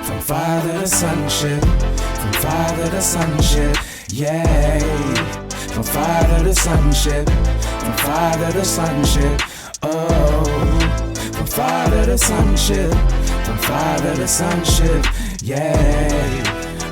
From father to sonship, from father to sonship, yay. From father to sonship, from father to sonship, oh. From father to sonship, from father to sonship, yay.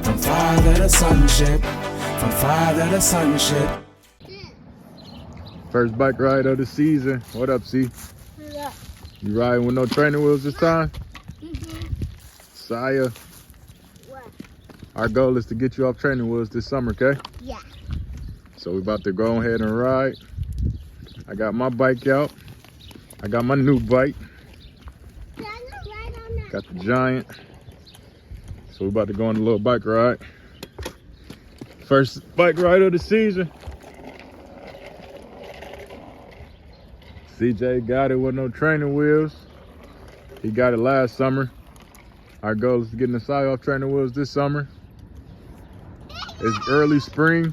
From father to sonship, from father to sonship. First bike ride of the season. What up, C? What up? You riding with no training wheels this time? Nasiah, What? our goal is to get you off training wheels this summer, okay? Yeah. So we about to go ahead and ride. I got my bike out. I got my new bike. Got the Giant. So we about to go on a little bike ride. First bike ride of the season. CJ got it with no training wheels. He got it last summer. Our goal is to get Nasiah off training wheels this summer. It's early spring,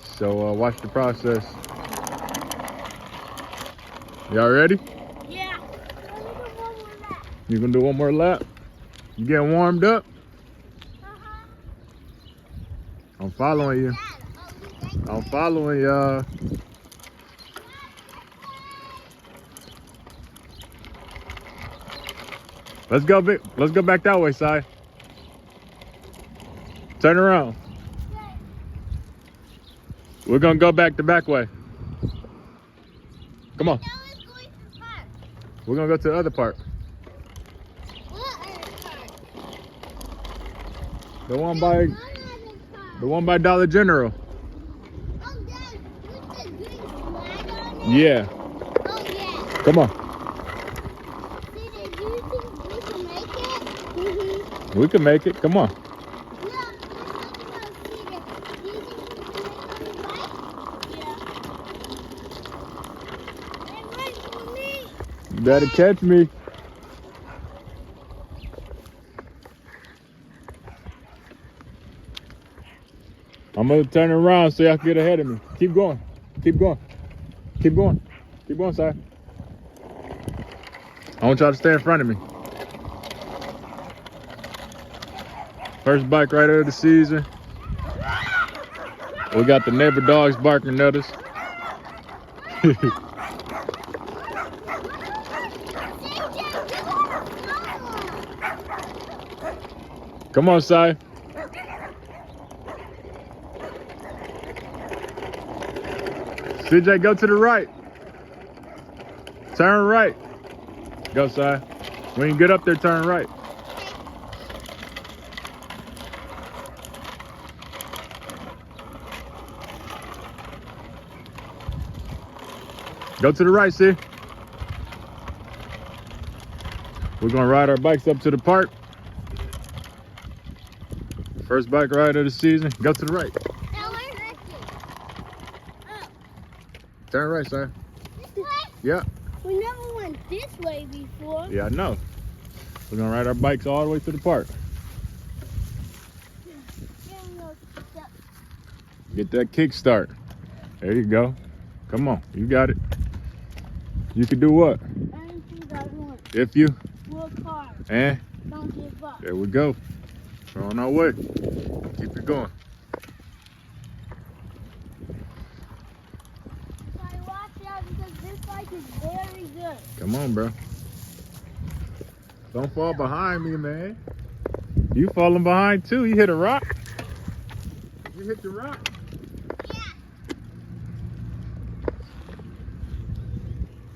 so watch the process. Y'all ready? Yeah. You gonna do one more lap? You getting warmed up? I'm following you. I'm following y'all. Let's go back that way, Si. Turn around. We're gonna go back the back way. Come on. We're gonna go to the other part. The one by Dollar General. Yeah. Oh, yeah. Come on. We can make it. Come on. You better catch me. I'm gonna turn around so y'all can get ahead of me. Keep going. Keep going. Keep going. Keep going, Si. I want y'all to stay in front of me. First bike ride of the season. We got the neighbor dogs barking at us. Come on, Si. CJ, go to the right. Turn right. Go, Si. When you get up there, turn right. Go to the right, see? We're gonna ride our bikes up to the park. First bike ride of the season. Go to the right. Turn right, Si. This way? Yeah. We never went this way before. Yeah, I know. We're gonna ride our bikes all the way to the park. Get that kickstart. There you go. Come on, you got it. You can do what? Anything I want. If you Work hard. and Don't give up. there we go. We're on our way. Keep it going. Watch out because this bike is very good. Come on, bro. Don't fall behind me, man. You falling behind too. You hit a rock. You hit the rock. Yeah.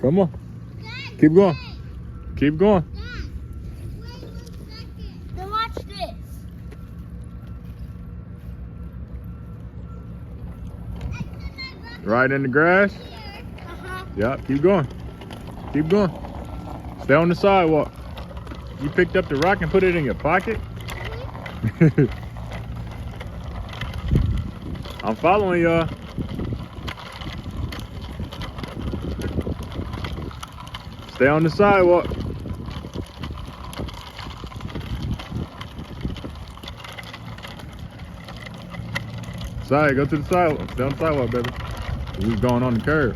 Come on. Dad, Keep going. wait. Keep going. Dad, wait 1 second. Then watch this. Right in the grass. Uh-huh. Yeah, keep going. Keep going. Stay on the sidewalk. You picked up the rock and put it in your pocket? I'm following y'all. Stay on the sidewalk. Sorry, go to the sidewalk. Stay on the sidewalk, baby. We was going on the curb.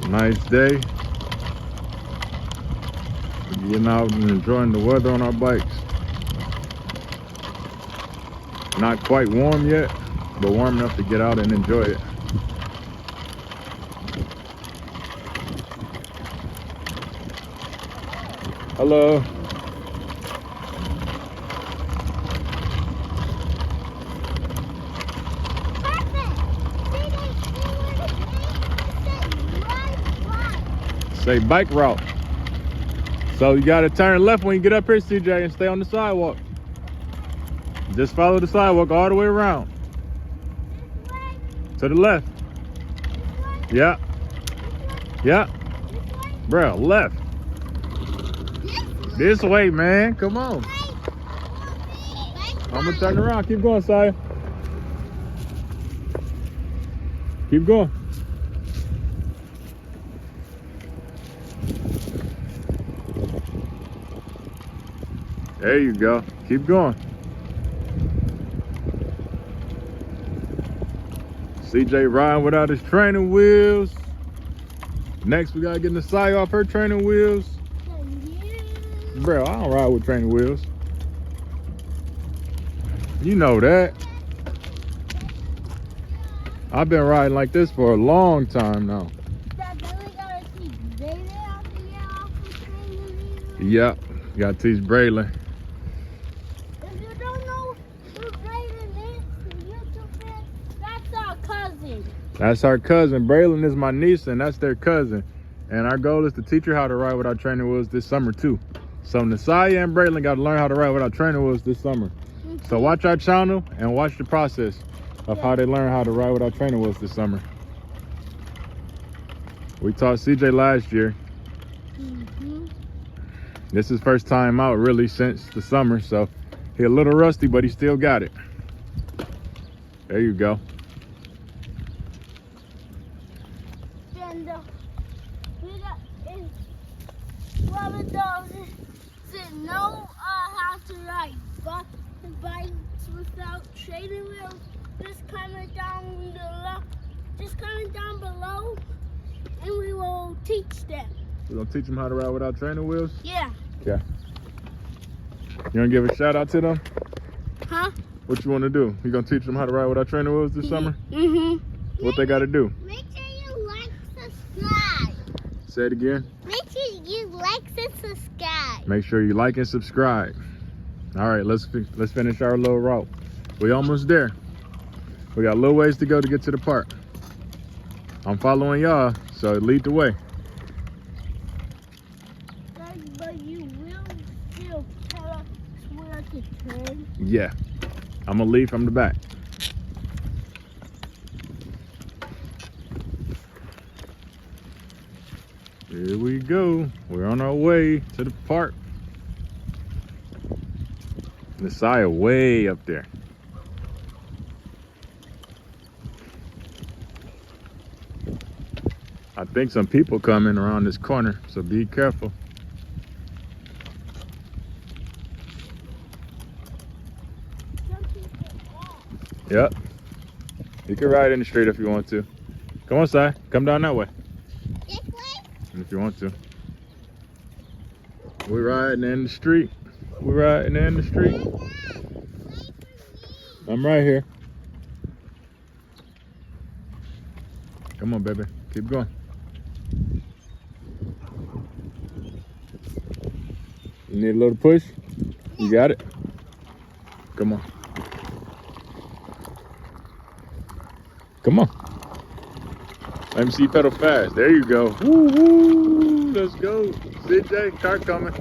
Nice day. Getting out and enjoying the weather on our bikes. Not quite warm yet, but warm enough to get out and enjoy it. Hello. Say bike route. So you gotta turn left when you get up here, CJ, and stay on the sidewalk. Just follow the sidewalk all the way around. This way? To the left. This way? Yeah. Yeah. This way? Bro, left. This way, man. Come on. I'm gonna turn around. Keep going, Nasiah. Keep going. There you go. Keep going. CJ riding without his training wheels. Next, we gotta get Nasiah off her training wheels. Bro, I don't ride with training wheels. You know that. I've been riding like this for a long time now. Yep, gotta teach Braylon. If you don't know who Braylon is, YouTube fan, that's our cousin. That's our cousin. Braylon is my niece, and that's their cousin. And our goal is to teach her how to ride without training wheels this summer too. So Nasiah and Braylon got to learn how to ride without training wheels this summer. So watch our channel and watch the process of how they learn how to ride without training wheels this summer. We taught CJ last year. This is first time out really since the summer, so he a little rusty, but he still got it. There you go. And we got one of those that know how to ride bikes without training wheels. Just comment down below. Just comment down below, and we will teach them. We're gonna teach them how to ride without training wheels? Yeah. Yeah. You wanna give a shout out to them? Huh? What you wanna do? You gonna teach them how to ride without training wheels this summer? What they gotta do? Make sure you like, subscribe. Say it again. Make sure you like and subscribe. Make sure you like and subscribe. All right, let's finish our little route. We almost there. We got a little ways to go to get to the park. I'm following y'all, so lead the way. But you will still tell us where to turn. Yeah, I'm gonna lead from the back. Here we go. We're on our way to the park. Nasiah way up there. I think some people coming around this corner, so be careful. Yep. You can ride in the street if you want to. Come on, Si. Come down that way. This way? If you want to. We're riding in the street. We're riding in the street. I'm right here. Come on, baby. Keep going. You need a little push? You got it? Come on. Come on. Let me see you pedal fast. There you go. Woo, woo. Let's go. CJ, car coming.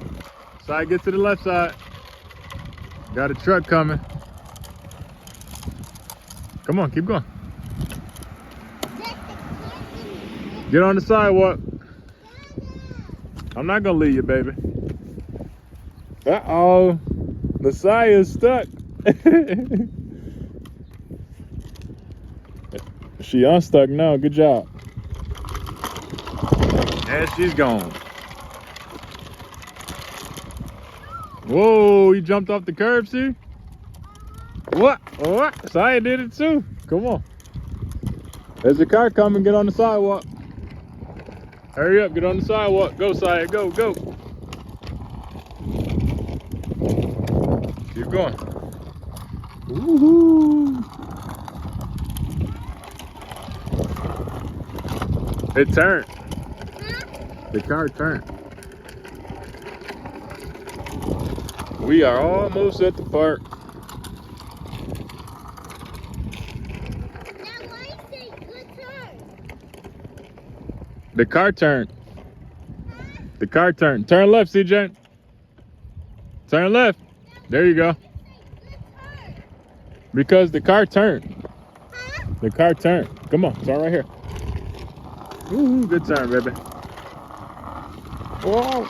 Side, get to the left side. Got a truck coming. Come on, keep going. Get on the sidewalk. I'm not gonna leave you, baby. Uh-oh. Nasiah is stuck. She unstuck now. Good job. And she's gone. Whoa, you jumped off the curb, see? What? What? Nasiah did it too. Come on. There's a car coming. Get on the sidewalk. Hurry up, get on the sidewalk. Go, Nasiah, go, go. Keep going. Woohoo! It turned. The car turned. We are almost at the park. Now why say good turn? The car turned. The car turned. Turn left, CJ. Turn left. There you go. Good turn. Because the car turned. Huh? The car turned. Come on, turn right here. Woohoo, good turn, baby. Whoa.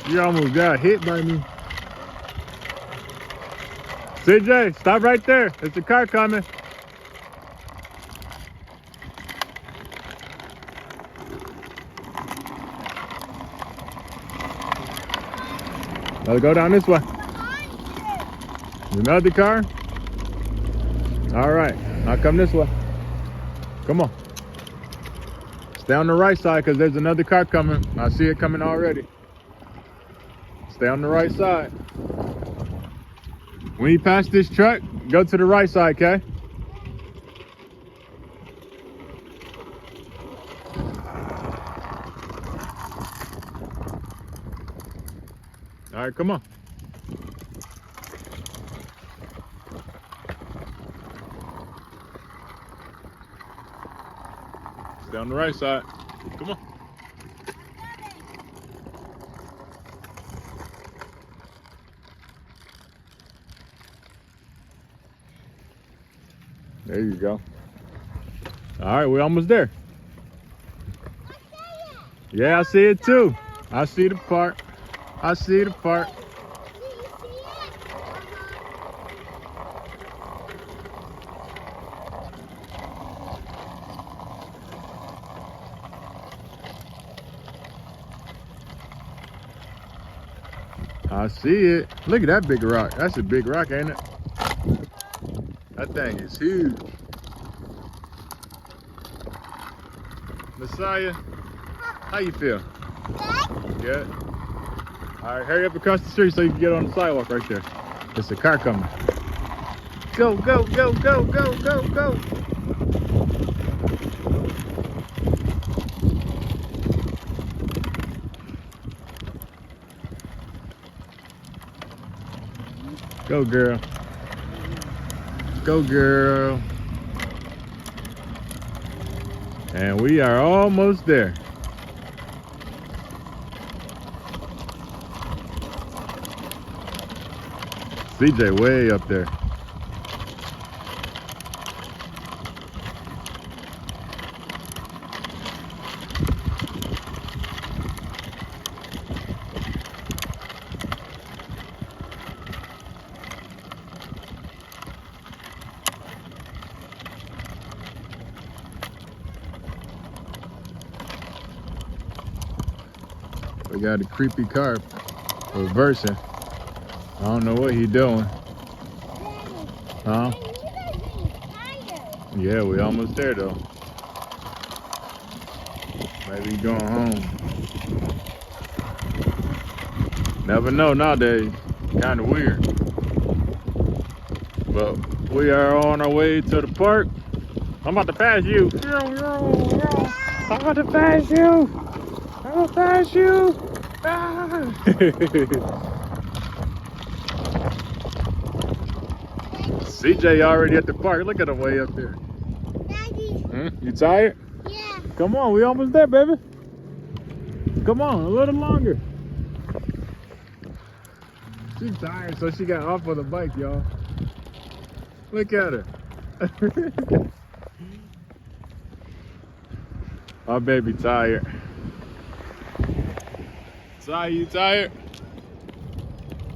You almost got hit by me. CJ, stop right there. There's a car coming. Let's go down this way. Another car? All right, now come this way. Come on. Stay on the right side because there's another car coming. I see it coming already. Stay on the right side. When you pass this truck, go to the right side, okay? All right, come on. Stay on the right side. Come on. There you go. All right, we're almost there. Yeah, I see it too. I see the park. I see the park. Do you see it? I see it. Look at that big rock. That's a big rock, ain't it? That thing is huge. Nasiah, how you feel? Good? All right, hurry up across the street so you can get on the sidewalk right there. There's a car coming. Go, go, go, go, go, go, go. Go, girl. Go, girl. And we are almost there. CJ way up there. We got a creepy car reversing. I don't know what he doing. Huh? Yeah, we almost there though. Maybe he going home. Never know nowadays. Kind of weird. But we are on our way to the park. I'm about to pass you. I'm about to pass you. I'm gonna pass you. Ah. CJ already at the park. Look at him way up there. Daddy. You tired? Yeah. Come on, we almost there, baby. Come on, a little longer. She's tired, so she got off of the bike, y'all. Look at her. My baby tired. Nasiah, you tired?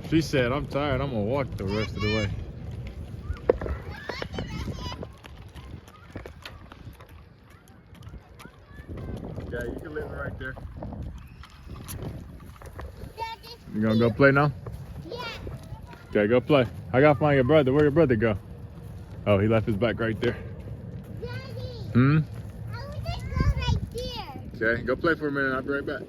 She said, I'm tired. I'm gonna walk the rest of the way. Okay, you can leave it right there. Daddy. You gonna go play now? Yeah. Okay, go play. I gotta find your brother. Where'd your brother go? Oh, he left his bike right there. Daddy. Hmm? I want to go right there. Okay, go play for a minute. I'll be right back.